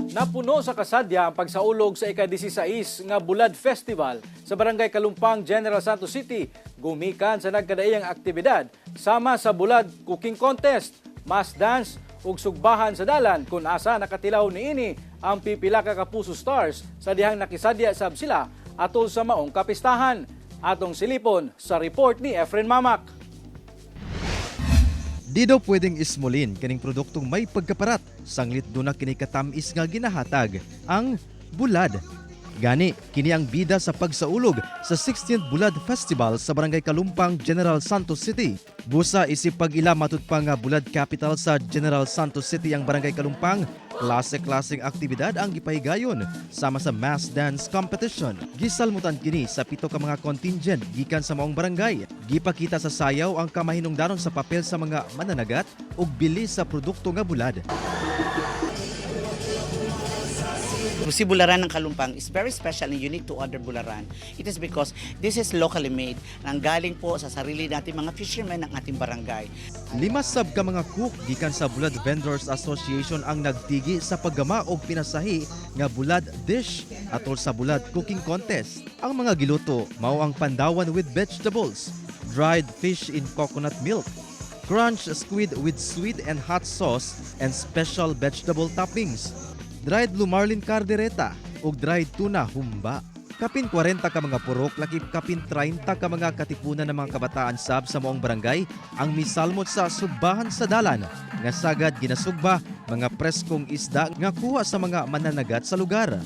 Napuno sa kasadya ang pagsaulog sa ika-16 nga Bulad Festival sa Barangay Kalumpang, General Santos City. Gumikan sa nagkadaiyang aktibidad sama sa Bulad Cooking Contest, mass dance ug sugbahan sa dalan kung asa nakatilaw niini ang pipila ka kapuso stars sa dihang nakisadya sab sila atol sa maong kapistahan. Atong silipon sa report ni Efren Mamak. Di daw pwedeng ismulin kining produktong may pagkaparat sanglit do na kini katamis nga ginahatag ang bulad. Gani kini ang bida sa pagsaulog sa 16th Bulad Festival sa Barangay Kalumpang, General Santos City. Busa isip pag-ila matud pa nga bulad capital sa General Santos City ang Barangay Kalumpang. Klase-klaseng aktibidad ang gipahigayon sama sa mass dance competition. Gisalmutan kini sa 7 ka mga contingent gikan sa maong barangay. Gipakita sa sayaw ang kamahinungdanon sa papel sa mga mananagat ug bili sa produkto nga bulad. Si Bularan ng Kalumpang is very special and unique to other Bularan. It is because this is locally made. Nanggaling po sa sarili natin mga fishermen ng ating barangay. 5 sab ka mga cook gikan sa Bulad Vendors Association ang nagtigi sa paggama og pinasahi nga bulad dish atol sa Bulad Cooking Contest. Ang mga giluto mao ang pandawan with vegetables, dried fish in coconut milk, crunch squid with sweet and hot sauce and special vegetable toppings, dried lumarlin cardereta ug dried tuna humba. Kapin 40 ka mga purok, lakip kapin 30 ka mga katipunan ng mga kabataan sab sa maong barangay ang misalmot sa sugbahan sa dalan nga sagad ginasugba mga preskong isda nga kuha sa mga mananagat sa lugar.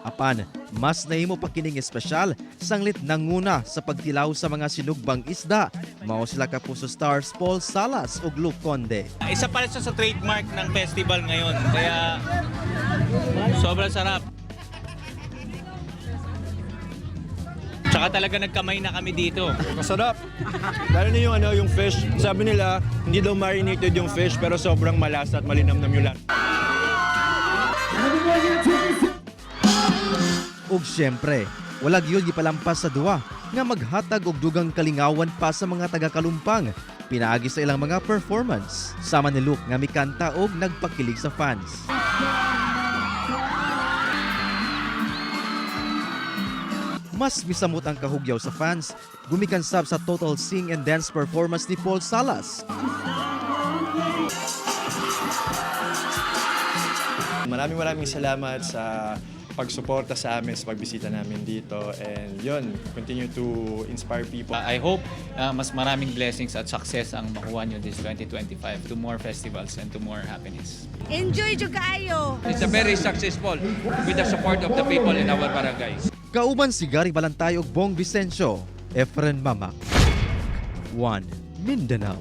Apan, mas nahimo pa kining espesyal sanglit nanguna sa pagtilaw sa mga sinugbang isda. Mao sila kapuso stars Paul Salas ug Luke Conde. Isa pa rin siya sa trademark ng festival ngayon. Kaya sobrang sarap. Tsaka talaga nagkamay na kami dito. Masarap. Lalo na yung fish. Sabi nila, hindi daw marinated yung fish pero sobrang malasa at malinamnam yung lahat. Ug syempre, wala gyud gipalampas sa duwa nga maghatag og dugang kalingawan pa sa mga taga-Kalumpang. Pinaagi sa ilang mga performance. Sama ni Luke nga mikanta og nagpakilig sa fans. Mas misamot ang kahugyaw sa fans, gumikan sab sa total sing and dance performance ni Paul Salas. Maraming salamat sa pagsuporta sa amin, sa pagbisita namin dito. And yun, continue to inspire people. I hope mas maraming blessings at success ang makuha nyo this 2025 to more festivals and to more happiness. Enjoy jud kaayo. It's a very successful with the support of the people in our barangay. Kauban si Gary Balantay ug Bong Vicencio, Efren Mamak, 1 Mindanao.